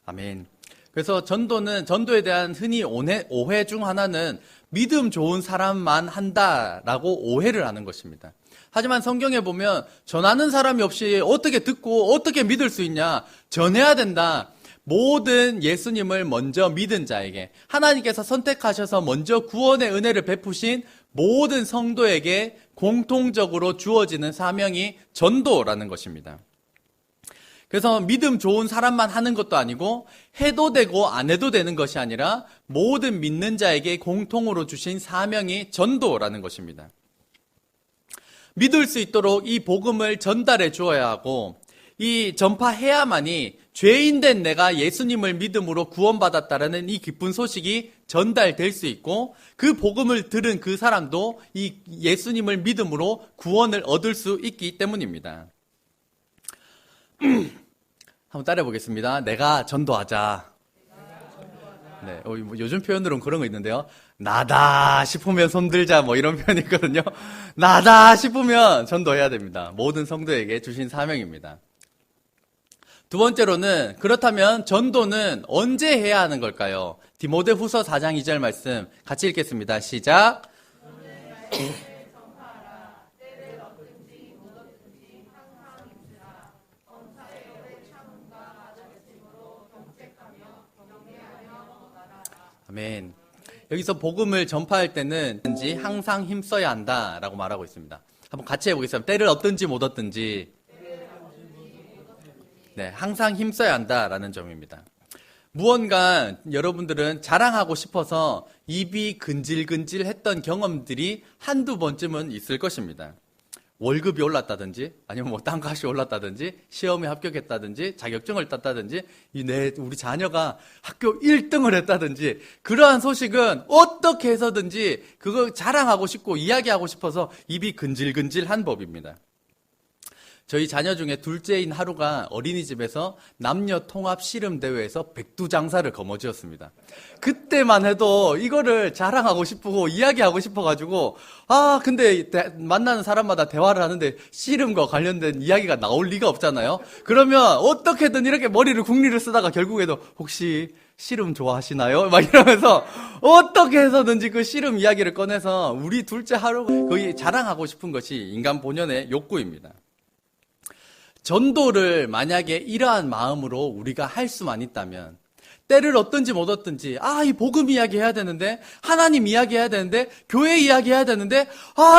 아멘. 그래서 전도에 대한 흔히 오해 중 하나는 믿음 좋은 사람만 한다라고 오해를 하는 것입니다. 하지만 성경에 보면 전하는 사람이 없이 어떻게 듣고 어떻게 믿을 수 있냐? 전해야 된다. 모든 예수님을 먼저 믿은 자에게 하나님께서 선택하셔서 먼저 구원의 은혜를 베푸신 모든 성도에게 공통적으로 주어지는 사명이 전도라는 것입니다. 그래서 믿음 좋은 사람만 하는 것도 아니고 해도 되고 안 해도 되는 것이 아니라 모든 믿는 자에게 공통으로 주신 사명이 전도라는 것입니다. 믿을 수 있도록 이 복음을 전달해 주어야 하고 이 전파해야만이 죄인 된 내가 예수님을 믿음으로 구원받았다라는 이 기쁜 소식이 전달될 수 있고 그 복음을 들은 그 사람도 이 예수님을 믿음으로 구원을 얻을 수 있기 때문입니다. 한번 따라해 보겠습니다. 내가 전도하자. 네, 요즘 표현으로는 그런 거 있는데요. 나다 싶으면 손들자 뭐 이런 표현이 있거든요. 나다 싶으면 전도해야 됩니다. 모든 성도에게 주신 사명입니다. 두 번째로는 그렇다면 전도는 언제 해야 하는 걸까요? 디모데후서 4장 2절 말씀 같이 읽겠습니다. 시작. 아멘. 여기서 복음을 전파할 때는 항상 힘써야 한다라고 말하고 있습니다. 한번 같이 해보겠습니다. 때를 얻든지 못 얻든지 네, 항상 힘써야 한다라는 점입니다. 무언가 여러분들은 자랑하고 싶어서 입이 근질근질 했던 경험들이 한두 번쯤은 있을 것입니다. 월급이 올랐다든지 아니면 뭐 땅값이 올랐다든지 시험에 합격했다든지 자격증을 땄다든지 우리 자녀가 학교 1등을 했다든지 그러한 소식은 어떻게 해서든지 그거 자랑하고 싶고 이야기하고 싶어서 입이 근질근질한 법입니다. 저희 자녀 중에 둘째인 하루가 어린이집에서 남녀 통합 씨름 대회에서 백두장사를 거머쥐었습니다. 그때만 해도 이거를 자랑하고 싶고 이야기하고 싶어가지고 근데 만나는 사람마다 대화를 하는데 씨름과 관련된 이야기가 나올 리가 없잖아요. 그러면 어떻게든 이렇게 머리를 궁리를 쓰다가 결국에도 혹시 씨름 좋아하시나요? 막 이러면서 어떻게 해서든지 그 씨름 이야기를 꺼내서 우리 둘째 하루가 거의 자랑하고 싶은 것이 인간 본연의 욕구입니다. 전도를 만약에 이러한 마음으로 우리가 할 수만 있다면 때를 얻든지 못 얻든지 이 복음 이야기 해야 되는데 하나님 이야기 해야 되는데 교회 이야기 해야 되는데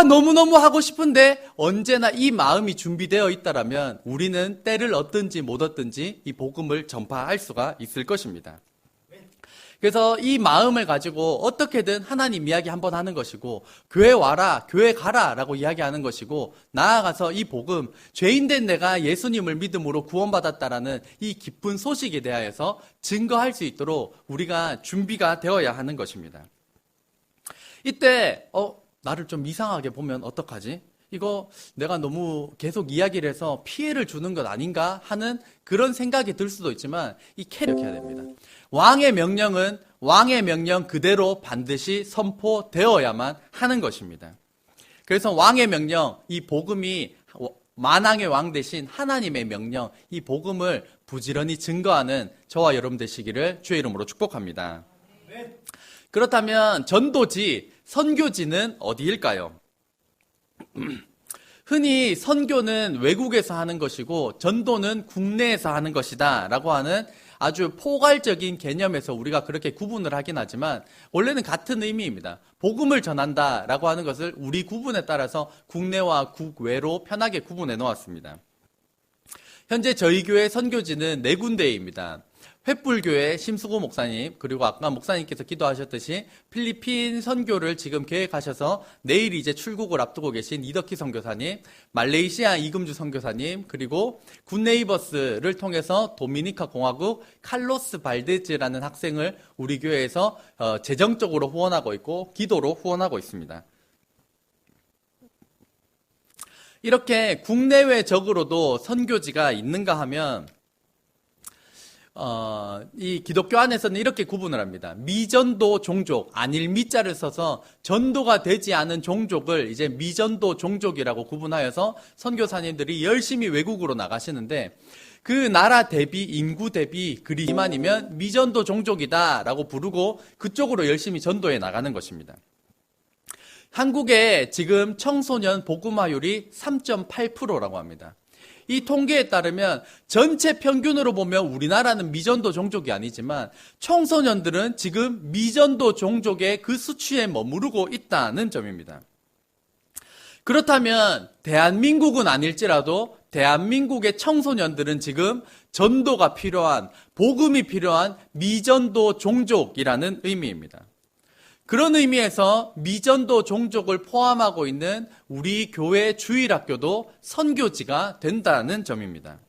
너무너무 하고 싶은데 언제나 이 마음이 준비되어 있다라면 우리는 때를 얻든지 못 얻든지 이 복음을 전파할 수가 있을 것입니다. 그래서 이 마음을 가지고 어떻게든 하나님 이야기 한번 하는 것이고 교회 와라, 교회 가라 라고 이야기하는 것이고 나아가서 이 복음, 죄인 된 내가 예수님을 믿음으로 구원받았다라는 이 기쁜 소식에 대하여서 증거할 수 있도록 우리가 준비가 되어야 하는 것입니다. 이때 나를 좀 이상하게 보면 어떡하지? 이거 내가 너무 계속 이야기를 해서 피해를 주는 것 아닌가 하는 그런 생각이 들 수도 있지만 이렇게 해야 됩니다. 왕의 명령은 왕의 명령 그대로 반드시 선포되어야만 하는 것입니다. 그래서 왕의 명령, 이 복음이 만왕의 왕 대신 하나님의 명령, 이 복음을 부지런히 증거하는 저와 여러분 되시기를 주의 이름으로 축복합니다. 그렇다면 전도지, 선교지는 어디일까요? 흔히 선교는 외국에서 하는 것이고 전도는 국내에서 하는 것이다 라고 하는 아주 포괄적인 개념에서 우리가 그렇게 구분을 하긴 하지만 원래는 같은 의미입니다. 복음을 전한다 라고 하는 것을 우리 구분에 따라서 국내와 국외로 편하게 구분해 놓았습니다. 현재 저희 교회 선교지는 4군데입니다. 횃불교회 심수고 목사님, 그리고 아까 목사님께서 기도하셨듯이 필리핀 선교를 지금 계획하셔서 내일 이제 출국을 앞두고 계신 이덕희 선교사님, 말레이시아 이금주 선교사님, 그리고 굿네이버스를 통해서 도미니카 공화국 칼로스 발데즈라는 학생을 우리 교회에서 재정적으로 후원하고 있고 기도로 후원하고 있습니다. 이렇게 국내외적으로도 선교지가 있는가 하면 이 기독교 안에서는 이렇게 구분을 합니다. 미전도 종족, 안일 미자를 써서 전도가 되지 않은 종족을 이제 미전도 종족이라고 구분하여서 선교사님들이 열심히 외국으로 나가시는데 그 나라 대비, 인구 대비 그리 이만이면 미전도 종족이다라고 부르고 그쪽으로 열심히 전도해 나가는 것입니다. 한국의 지금 청소년 복음화율이 3.8%라고 합니다. 이 통계에 따르면 전체 평균으로 보면 우리나라는 미전도 종족이 아니지만 청소년들은 지금 미전도 종족의 그 수치에 머무르고 있다는 점입니다. 그렇다면 대한민국은 아닐지라도 대한민국의 청소년들은 지금 전도가 필요한, 복음이 필요한 미전도 종족이라는 의미입니다. 그런 의미에서 미전도 종족을 포함하고 있는 우리 교회 주일학교도 선교지가 된다는 점입니다.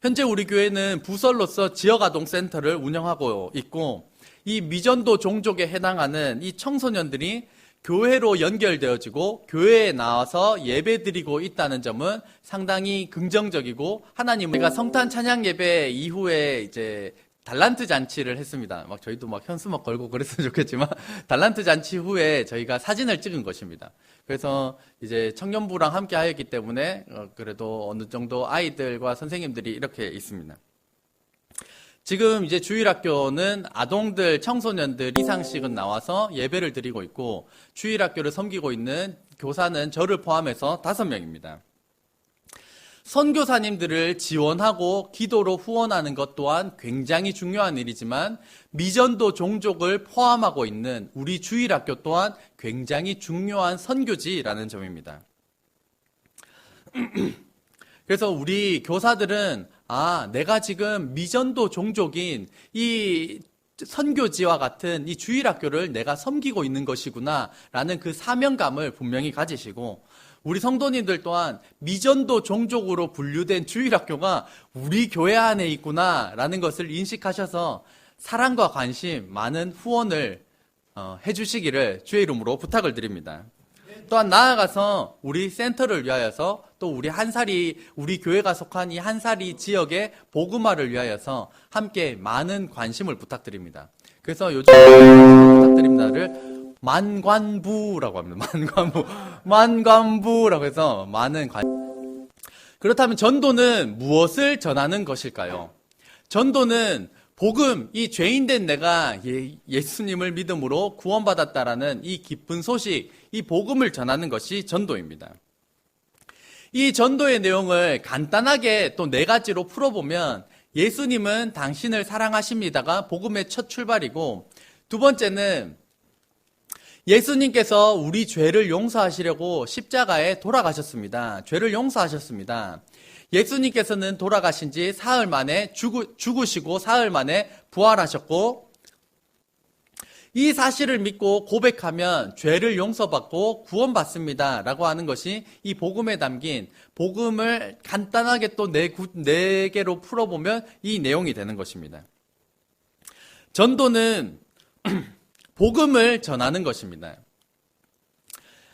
현재 우리 교회는 부설로서 지역아동센터를 운영하고 있고 이 미전도 종족에 해당하는 이 청소년들이 교회로 연결되어지고 교회에 나와서 예배드리고 있다는 점은 상당히 긍정적이고 하나님 우리가 성탄 찬양 예배 이후에 이제 달란트 잔치를 했습니다. 막 저희도 막 현수 막 걸고 그랬으면 좋겠지만 달란트 잔치 후에 저희가 사진을 찍은 것입니다. 그래서 이제 청년부랑 함께 하였기 때문에 그래도 어느 정도 아이들과 선생님들이 이렇게 있습니다. 지금 이제 주일학교는 아동들, 청소년들 이상씩은 나와서 예배를 드리고 있고 주일학교를 섬기고 있는 교사는 저를 포함해서 5명입니다. 선교사님들을 지원하고 기도로 후원하는 것 또한 굉장히 중요한 일이지만 미전도 종족을 포함하고 있는 우리 주일학교 또한 굉장히 중요한 선교지라는 점입니다. 그래서 우리 교사들은 내가 지금 미전도 종족인 이 선교지와 같은 이 주일학교를 내가 섬기고 있는 것이구나 라는 그 사명감을 분명히 가지시고 우리 성도님들 또한 미전도 종족으로 분류된 주일학교가 우리 교회 안에 있구나 라는 것을 인식하셔서 사랑과 관심, 많은 후원을 해주시기를 주의 이름으로 부탁을 드립니다. 또한 나아가서 우리 센터를 위하여서 또 우리 우리 교회가 속한 이 한사리 지역의 복음화를 위하여서 함께 많은 관심을 부탁드립니다. 그래서 요즘 부탁드립니다를 만관부라고 합니다. 만관부라고 해서 많은 그렇다면 전도는 무엇을 전하는 것일까요? 전도는 복음, 이 죄인된 내가 예수님을 믿음으로 구원받았다라는 이 기쁜 소식, 이 복음을 전하는 것이 전도입니다. 이 전도의 내용을 간단하게 또 4가지로 풀어보면 예수님은 당신을 사랑하십니다가 복음의 첫 출발이고 두 번째는 예수님께서 우리 죄를 용서하시려고 십자가에 돌아가셨습니다. 죄를 용서하셨습니다. 예수님께서는 돌아가신 지 사흘 만에 죽으시고 사흘 만에 부활하셨고 이 사실을 믿고 고백하면 죄를 용서받고 구원받습니다 라고 하는 것이 이 복음에 담긴 복음을 간단하게 또 4개로 풀어보면 이 내용이 되는 것입니다. 전도는 복음을 전하는 것입니다.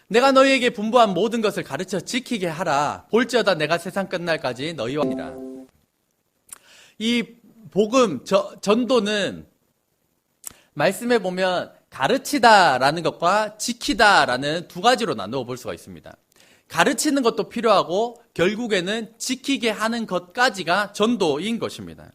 내가 너희에게 분부한 모든 것을 가르쳐 지키게 하라. 볼지어다 내가 세상 끝날까지 너희와 함이라. 이 복음, 전도는 말씀해 보면 가르치다라는 것과 지키다라는 2가지로 나누어 볼 수가 있습니다. 가르치는 것도 필요하고 결국에는 지키게 하는 것까지가 전도인 것입니다.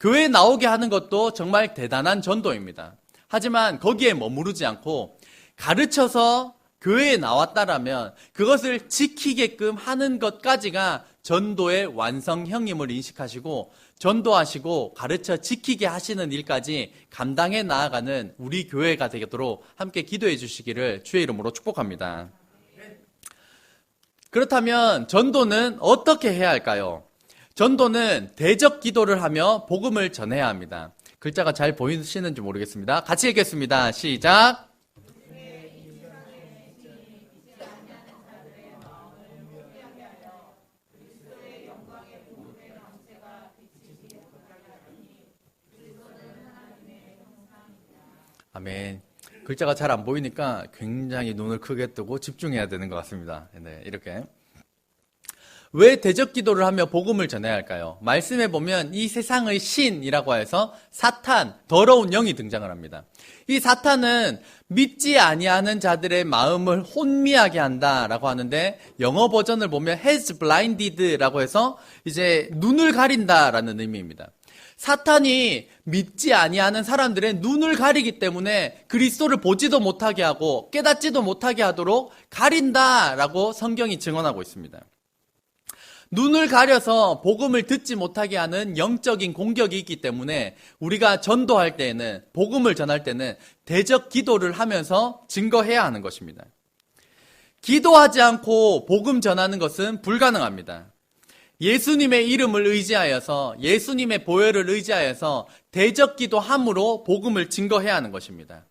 교회에 나오게 하는 것도 정말 대단한 전도입니다. 하지만 거기에 머무르지 않고 가르쳐서 교회에 나왔다라면 그것을 지키게끔 하는 것까지가 전도의 완성형임을 인식하시고 전도하시고 가르쳐 지키게 하시는 일까지 감당해 나아가는 우리 교회가 되도록 함께 기도해 주시기를 주의 이름으로 축복합니다. 그렇다면 전도는 어떻게 해야 할까요? 전도는 대적 기도를 하며 복음을 전해야 합니다. 글자가 잘 보이시는지 모르겠습니다. 같이 읽겠습니다. 시작. 아멘. 글자가 잘 안 보이니까 굉장히 눈을 크게 뜨고 집중해야 되는 것 같습니다. 네, 이렇게. 왜 대적 기도를 하며 복음을 전해야 할까요? 말씀해 보면 이 세상의 신이라고 해서 사탄, 더러운 영이 등장을 합니다. 이 사탄은 믿지 아니하는 자들의 마음을 혼미하게 한다라고 하는데, 영어 버전을 보면 has blinded라고 해서 이제 눈을 가린다라는 의미입니다. 사탄이 믿지 아니하는 사람들의 눈을 가리기 때문에 그리스도를 보지도 못하게 하고 깨닫지도 못하게 하도록 가린다라고 성경이 증언하고 있습니다. 눈을 가려서 복음을 듣지 못하게 하는 영적인 공격이 있기 때문에 우리가 전도할 때에는, 복음을 전할 때는 대적 기도를 하면서 증거해야 하는 것입니다. 기도하지 않고 복음 전하는 것은 불가능합니다. 예수님의 이름을 의지하여서, 예수님의 보혈을 의지하여서 대적 기도함으로 복음을 증거해야 하는 것입니다.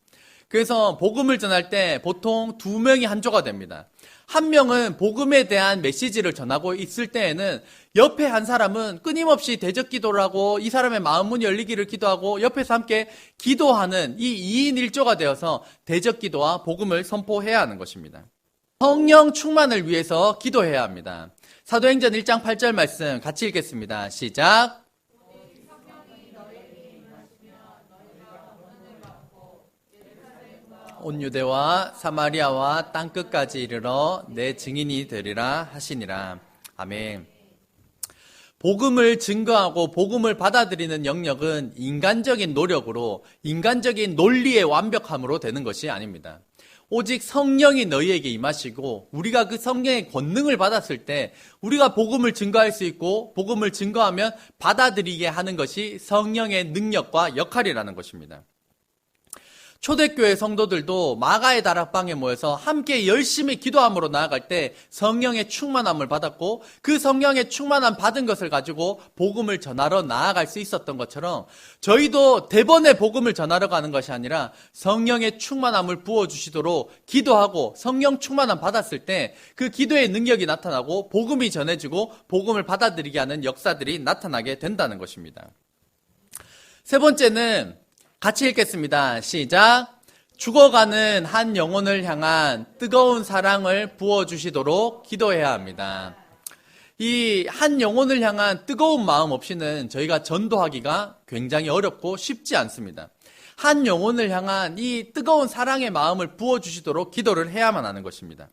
그래서 복음을 전할 때 보통 2명이 한 조가 됩니다. 한 명은 복음에 대한 메시지를 전하고 있을 때에는 옆에 한 사람은 끊임없이 대적 기도를 하고 이 사람의 마음 문이 열리기를 기도하고 옆에서 함께 기도하는 이 2인 1조가 되어서 대적 기도와 복음을 선포해야 하는 것입니다. 성령 충만을 위해서 기도해야 합니다. 사도행전 1장 8절 말씀 같이 읽겠습니다. 시작. 온 유대와 사마리아와 땅끝까지 이르러 내 증인이 되리라 하시니라. 아멘. 복음을 증거하고 복음을 받아들이는 영역은 인간적인 노력으로, 인간적인 논리의 완벽함으로 되는 것이 아닙니다. 오직 성령이 너희에게 임하시고 우리가 그 성령의 권능을 받았을 때 우리가 복음을 증거할 수 있고, 복음을 증거하면 받아들이게 하는 것이 성령의 능력과 역할이라는 것입니다. 초대교회 성도들도 마가의 다락방에 모여서 함께 열심히 기도함으로 나아갈 때 성령의 충만함을 받았고, 그 성령의 충만함 받은 것을 가지고 복음을 전하러 나아갈 수 있었던 것처럼 저희도 대번에 복음을 전하러 가는 것이 아니라 성령의 충만함을 부어주시도록 기도하고 성령 충만함 받았을 때 그 기도의 능력이 나타나고 복음이 전해지고 복음을 받아들이게 하는 역사들이 나타나게 된다는 것입니다. 세 번째는 같이 읽겠습니다. 시작. 죽어가는 한 영혼을 향한 뜨거운 사랑을 부어주시도록 기도해야 합니다. 이 한 영혼을 향한 뜨거운 마음 없이는 저희가 전도하기가 굉장히 어렵고 쉽지 않습니다. 한 영혼을 향한 이 뜨거운 사랑의 마음을 부어주시도록 기도를 해야만 하는 것입니다.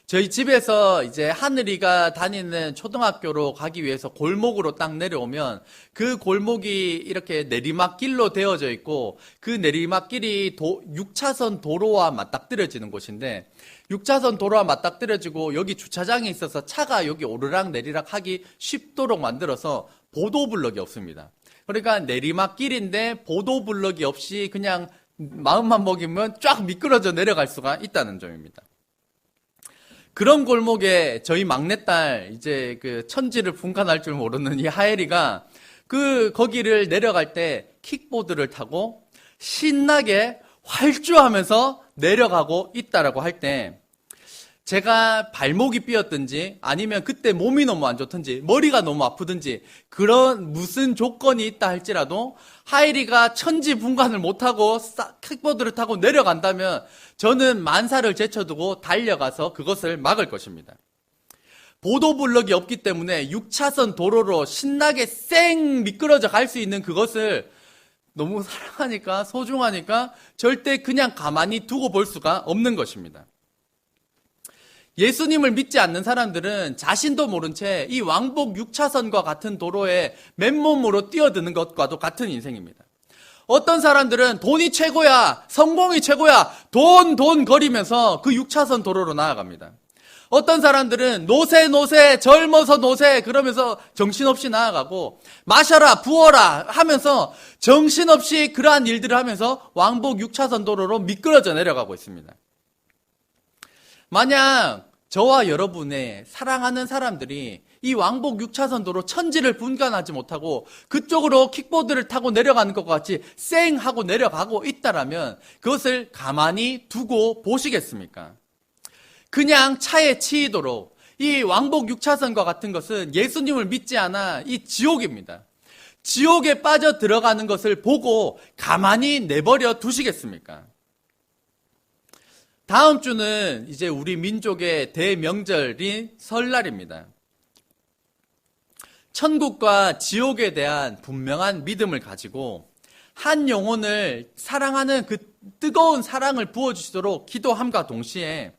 저희 집에서 이제 하늘이가 다니는 초등학교로 가기 위해서 골목으로 딱 내려오면 그 골목이 이렇게 내리막길로 되어져 있고, 그 내리막길이 6차선 도로와 맞닥뜨려지는 곳인데, 6차선 도로와 맞닥뜨려지고 여기 주차장이 있어서 차가 여기 오르락 내리락 하기 쉽도록 만들어서 보도블럭이 없습니다. 그러니까 내리막길인데 보도블럭이 없이 그냥 마음만 먹이면 쫙 미끄러져 내려갈 수가 있다는 점입니다. 그런 골목에 저희 막내딸, 이제 그 천지를 분간할 줄 모르는 이 하엘이가 거기를 내려갈 때 킥보드를 타고 신나게 활주하면서 내려가고 있다라고 할 때, 제가 발목이 삐었든지 아니면 그때 몸이 너무 안 좋든지 머리가 너무 아프든지 그런 무슨 조건이 있다 할지라도 하일이가 천지분간을 못하고 킥보드를 타고 내려간다면 저는 만사를 제쳐두고 달려가서 그것을 막을 것입니다. 보도블럭이 없기 때문에 6차선 도로로 신나게 쌩 미끄러져 갈 수 있는 그것을 너무 사랑하니까, 소중하니까 절대 그냥 가만히 두고 볼 수가 없는 것입니다. 예수님을 믿지 않는 사람들은 자신도 모른 채 이 왕복 6차선과 같은 도로에 맨몸으로 뛰어드는 것과도 같은 인생입니다. 어떤 사람들은 돈이 최고야, 성공이 최고야, 돈 거리면서 그 6차선 도로로 나아갑니다. 어떤 사람들은 노세, 젊어서 노세 그러면서 정신없이 나아가고, 마셔라, 부어라 하면서 정신없이 그러한 일들을 하면서 왕복 6차선 도로로 미끄러져 내려가고 있습니다. 만약 저와 여러분의 사랑하는 사람들이 이 왕복 6차선 도로 천지를 분간하지 못하고 그쪽으로 킥보드를 타고 내려가는 것과 같이 쌩 하고 내려가고 있다라면 그것을 가만히 두고 보시겠습니까? 그냥 차에 치이도록, 이 왕복 6차선과 같은 것은 예수님을 믿지 않아 이 지옥입니다. 지옥에 빠져 들어가는 것을 보고 가만히 내버려 두시겠습니까? 다음 주는 이제 우리 민족의 대명절인 설날입니다. 천국과 지옥에 대한 분명한 믿음을 가지고 한 영혼을 사랑하는 그 뜨거운 사랑을 부어주시도록 기도함과 동시에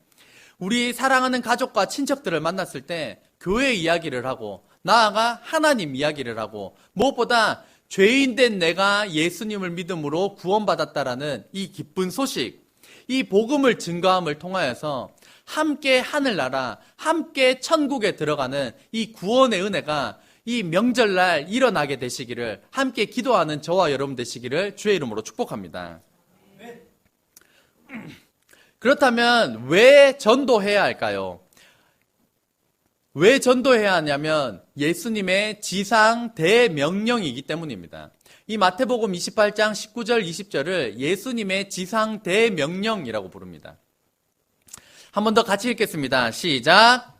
우리 사랑하는 가족과 친척들을 만났을 때 교회 이야기를 하고 나아가 하나님 이야기를 하고 무엇보다 죄인된 내가 예수님을 믿음으로 구원받았다라는 이 기쁜 소식, 이 복음을 증거함을 통하여서 함께 하늘나라, 함께 천국에 들어가는 이 구원의 은혜가 이 명절날 일어나게 되시기를 함께 기도하는 저와 여러분 되시기를 주의 이름으로 축복합니다. 그렇다면 왜 전도해야 할까요? 왜 전도해야 하냐면 예수님의 지상 대명령이기 때문입니다. 이 마태복음 28장 19절 20절을 예수님의 지상 대명령이라고 부릅니다. 한 번 더 같이 읽겠습니다. 시작.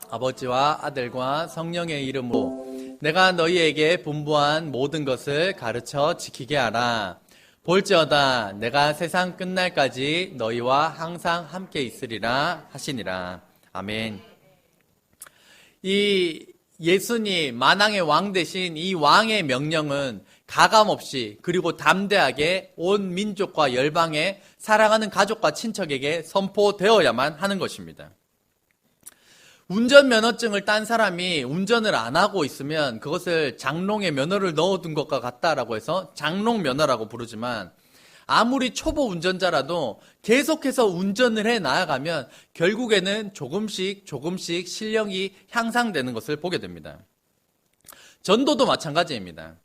아버지와 아들과 성령의 이름으로 내가 너희에게 분부한 모든 것을 가르쳐 지키게 하라. 볼지어다 내가 세상 끝날까지 너희와 항상 함께 있으리라 하시니라. 아멘. 이 예수님 만왕의 왕 대신 이 왕의 명령은 가감없이 그리고 담대하게 온 민족과 열방에 사랑하는 가족과 친척에게 선포되어야만 하는 것입니다. 운전면허증을 딴 사람이 운전을 안 하고 있으면 그것을 장롱에 면허를 넣어둔 것과 같다라고 해서 장롱면허라고 부르지만 아무리 초보 운전자라도 계속해서 운전을 해 나아가면 결국에는 조금씩 실력이 향상되는 것을 보게 됩니다. 전도도 마찬가지입니다.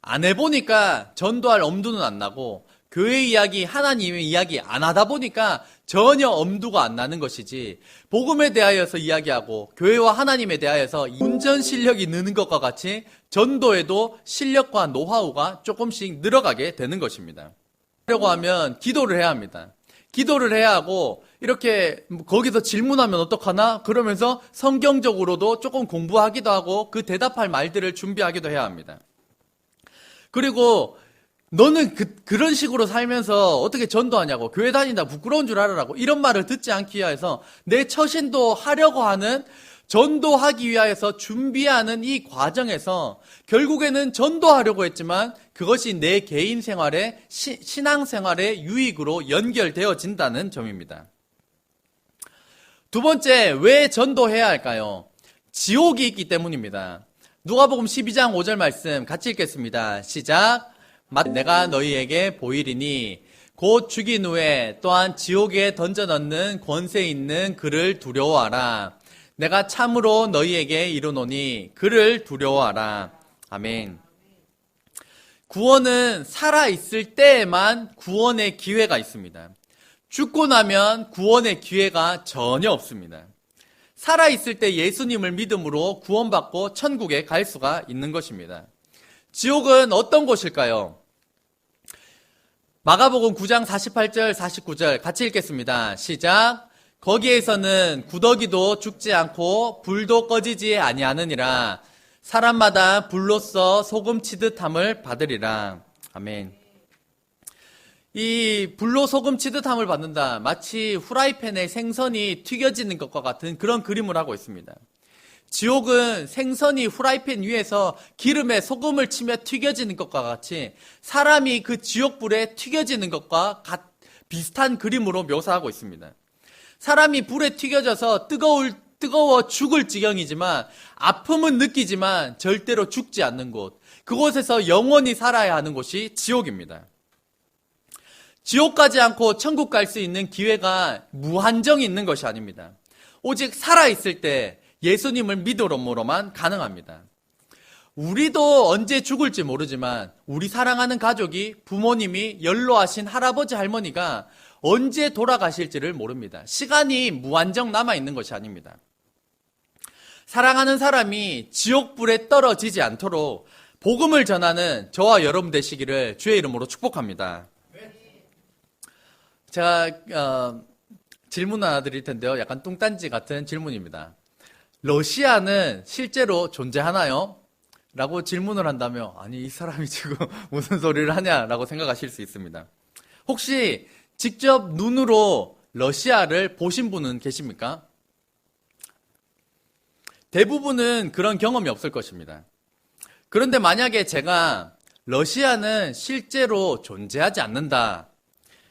안 해보니까 전도할 엄두는 안 나고 교회 이야기, 하나님의 이야기 안 하다 보니까 전혀 엄두가 안 나는 것이지 복음에 대하여서 이야기하고 교회와 하나님에 대하여서 운전 실력이 느는 것과 같이 전도에도 실력과 노하우가 조금씩 늘어가게 되는 것입니다. 하려고 하면 기도를 해야 합니다. 기도를 해야 하고 이렇게 거기서 질문하면 어떡하나? 그러면서 성경적으로도 조금 공부하기도 하고 그 대답할 말들을 준비하기도 해야 합니다. 그리고 너는 그런 식으로 살면서 어떻게 전도하냐고 교회 다닌다 부끄러운 줄 알아라고 이런 말을 듣지 않기 위해서 내 처신도 하려고 하는 전도하기 위하여서 준비하는 이 과정에서 결국에는 전도하려고 했지만 그것이 내 개인 생활에 신앙 생활의 유익으로 연결되어진다는 점입니다. 두 번째, 왜 전도해야 할까요? 지옥이 있기 때문입니다. 누가복음 12장 5절 말씀 같이 읽겠습니다. 시작. 내가 너희에게 보이리니 곧 죽인 후에 또한 지옥에 던져 넣는 권세 있는 그를 두려워하라. 내가 참으로 너희에게 이르노니 그를 두려워하라. 아멘. 구원은 살아있을 때에만 구원의 기회가 있습니다. 죽고 나면 구원의 기회가 전혀 없습니다. 살아있을 때 예수님을 믿음으로 구원받고 천국에 갈 수가 있는 것입니다. 지옥은 어떤 곳일까요? 마가복음 9장 48절 49절 같이 읽겠습니다. 시작. 거기에서는 구더기도 죽지 않고 불도 꺼지지 아니하느니라. 사람마다 불로써 소금 치듯함을 받으리라. 아멘. 이 불로 소금 치듯함을 받는다. 마치 후라이팬에 생선이 튀겨지는 것과 같은 그런 그림을 하고 있습니다. 지옥은 생선이 후라이팬 위에서 기름에 소금을 치며 튀겨지는 것과 같이 사람이 그 지옥불에 튀겨지는 것과 비슷한 그림으로 묘사하고 있습니다. 사람이 불에 튀겨져서 뜨거워 죽을 지경이지만 아픔은 느끼지만 절대로 죽지 않는 곳, 그곳에서 영원히 살아야 하는 곳이 지옥입니다. 지옥 가지 않고 천국 갈 수 있는 기회가 무한정 있는 것이 아닙니다. 오직 살아있을 때 예수님을 믿음으로만 가능합니다. 우리도 언제 죽을지 모르지만 우리 사랑하는 가족이 부모님이 연로하신 할아버지 할머니가 언제 돌아가실지를 모릅니다. 시간이 무한정 남아있는 것이 아닙니다. 사랑하는 사람이 지옥불에 떨어지지 않도록 복음을 전하는 저와 여러분 되시기를 주의 이름으로 축복합니다. 제가 질문 하나 드릴 텐데요. 약간 뚱딴지 같은 질문입니다. 러시아는 실제로 존재하나요? 라고 질문을 한다면, 아니, 이 사람이 지금 무슨 소리를 하냐라고 생각하실 수 있습니다. 혹시 직접 눈으로 러시아를 보신 분은 계십니까? 대부분은 그런 경험이 없을 것입니다. 그런데 만약에 제가 러시아는 실제로 존재하지 않는다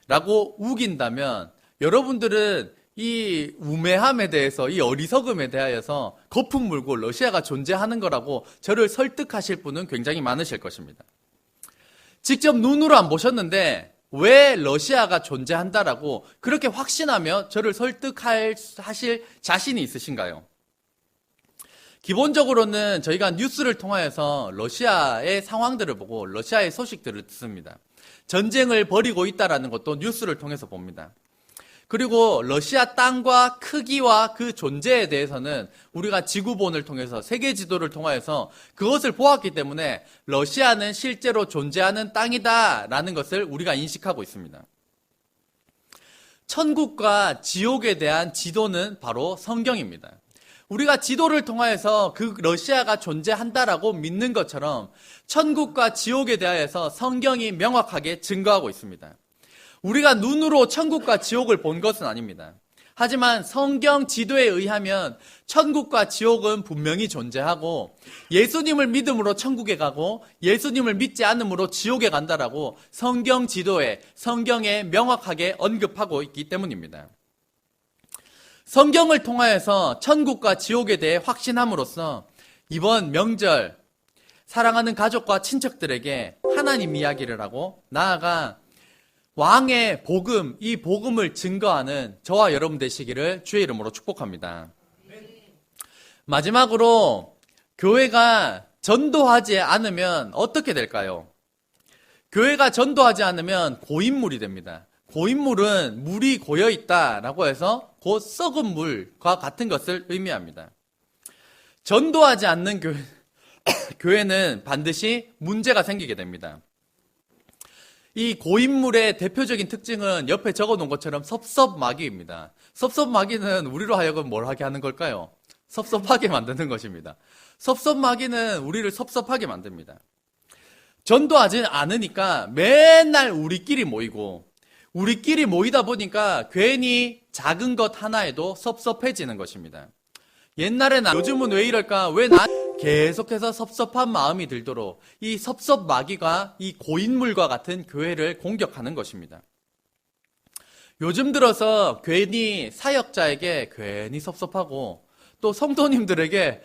라고 우긴다면 여러분들은 이 우매함에 대해서, 이 어리석음에 대하여서 거품 물고 러시아가 존재하는 거라고 저를 설득하실 분은 굉장히 많으실 것입니다. 직접 눈으로 안 보셨는데 왜 러시아가 존재한다라고 그렇게 확신하며 저를 설득하실 자신이 있으신가요? 기본적으로는 저희가 뉴스를 통하여서 러시아의 상황들을 보고 러시아의 소식들을 듣습니다. 전쟁을 벌이고 있다는 것도 뉴스를 통해서 봅니다. 그리고 러시아 땅과 크기와 그 존재에 대해서는 우리가 지구본을 통해서 세계 지도를 통해서 그것을 보았기 때문에 러시아는 실제로 존재하는 땅이다라는 것을 우리가 인식하고 있습니다. 천국과 지옥에 대한 지도는 바로 성경입니다. 우리가 지도를 통하여서 그 러시아가 존재한다라고 믿는 것처럼 천국과 지옥에 대하여서 성경이 명확하게 증거하고 있습니다. 우리가 눈으로 천국과 지옥을 본 것은 아닙니다. 하지만 성경 지도에 의하면 천국과 지옥은 분명히 존재하고 예수님을 믿음으로 천국에 가고 예수님을 믿지 않음으로 지옥에 간다라고 성경 지도에, 성경에 명확하게 언급하고 있기 때문입니다. 성경을 통하여서 천국과 지옥에 대해 확신함으로써 이번 명절 사랑하는 가족과 친척들에게 하나님 이야기를 하고 나아가 왕의 복음, 이 복음을 증거하는 저와 여러분 되시기를 주의 이름으로 축복합니다. 마지막으로 교회가 전도하지 않으면 어떻게 될까요? 교회가 전도하지 않으면 고인물이 됩니다. 고인물은 물이 고여있다라고 해서 곧 썩은 물과 같은 것을 의미합니다. 전도하지 않는 교회는 반드시 문제가 생기게 됩니다. 이 고인물의 대표적인 특징은 옆에 적어놓은 것처럼 섭섭마귀입니다. 섭섭마귀는 우리로 하여금 뭘 하게 하는 걸까요? 섭섭하게 만드는 것입니다. 섭섭마귀는 우리를 섭섭하게 만듭니다. 전도하지 않으니까 맨날 우리끼리 모이다 보니까 괜히 작은 것 하나에도 섭섭해지는 것입니다. 옛날에는 요즘은 왜 이럴까? 왜 나 계속해서 섭섭한 마음이 들도록 이 섭섭마귀가 이 고인물과 같은 교회를 공격하는 것입니다. 요즘 들어서 괜히 사역자에게 괜히 섭섭하고 또 성도님들에게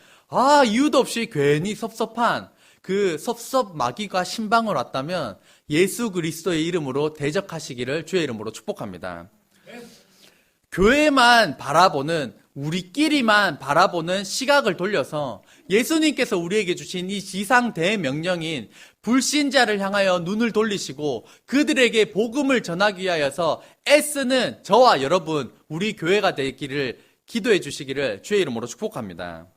이유도 없이 괜히 섭섭한 그 섭섭마귀가 신방을 왔다면 예수 그리스도의 이름으로 대적하시기를 주의 이름으로 축복합니다. 교회만 바라보는, 우리끼리만 바라보는 시각을 돌려서 예수님께서 우리에게 주신 이 지상 대명령인 불신자를 향하여 눈을 돌리시고 그들에게 복음을 전하기 위하여서 애쓰는 저와 여러분, 우리 교회가 되기를 기도해 주시기를 주의 이름으로 축복합니다.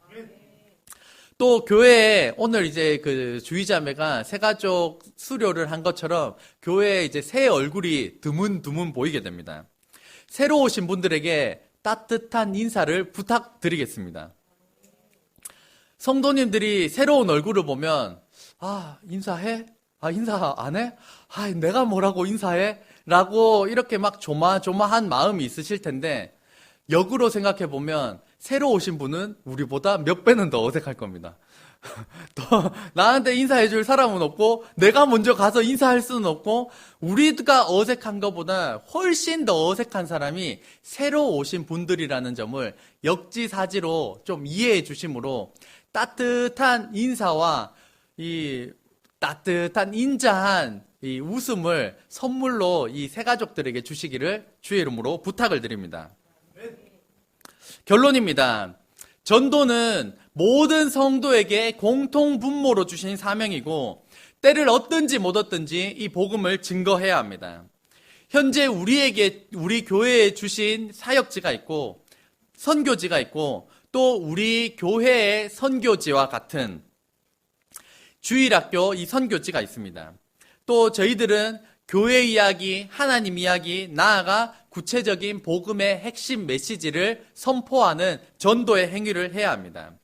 또 교회에 오늘 이제 그 주의자매가 새가족 수료를 한 것처럼 교회에 이제 새 얼굴이 드문드문 보이게 됩니다. 새로 오신 분들에게 따뜻한 인사를 부탁드리겠습니다. 성도님들이 새로운 얼굴을 보면 인사해? 인사 안 해? 내가 뭐라고 인사해? 라고 이렇게 막 조마조마한 마음이 있으실 텐데 역으로 생각해 보면 새로 오신 분은 우리보다 몇 배는 더 어색할 겁니다. 또 나한테 인사해 줄 사람은 없고 내가 먼저 가서 인사할 수는 없고 우리가 어색한 것보다 훨씬 더 어색한 사람이 새로 오신 분들이라는 점을 역지사지로 좀 이해해 주심으로 따뜻한 인사와 이 따뜻한 인자한 이 웃음을 선물로 이 새가족들에게 주시기를 주의 이름으로 부탁을 드립니다. 결론입니다. 전도는 모든 성도에게 공통 분모로 주신 사명이고 때를 얻든지 못 얻든지 이 복음을 증거해야 합니다. 현재 우리 교회에 주신 사역지가 있고 선교지가 있고 또 우리 교회의 선교지와 같은 주일학교 이 선교지가 있습니다. 또 저희들은 교회 이야기, 하나님 이야기, 나아가 구체적인 복음의 핵심 메시지를 선포하는 전도의 행위를 해야 합니다.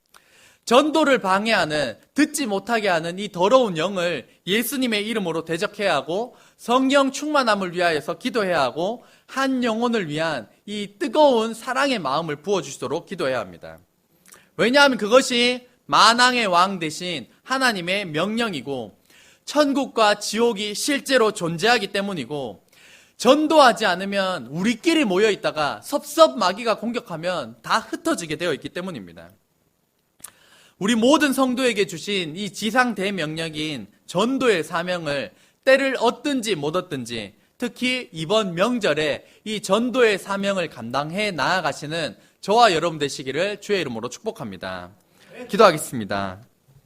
전도를 방해하는, 듣지 못하게 하는 이 더러운 영을 예수님의 이름으로 대적해야 하고, 성령 충만함을 위하여서 기도해야 하고, 한 영혼을 위한 이 뜨거운 사랑의 마음을 부어주시도록 기도해야 합니다. 왜냐하면 그것이 만왕의 왕 대신 하나님의 명령이고, 천국과 지옥이 실제로 존재하기 때문이고, 전도하지 않으면 우리끼리 모여 있다가 섭섭 마귀가 공격하면 다 흩어지게 되어 있기 때문입니다. 우리 모든 성도에게 주신 이 지상 대명령인 전도의 사명을 때를 얻든지 못 얻든지, 특히 이번 명절에 이 전도의 사명을 감당해 나아가시는 저와 여러분 되시기를 주의 이름으로 축복합니다. 기도하겠습니다.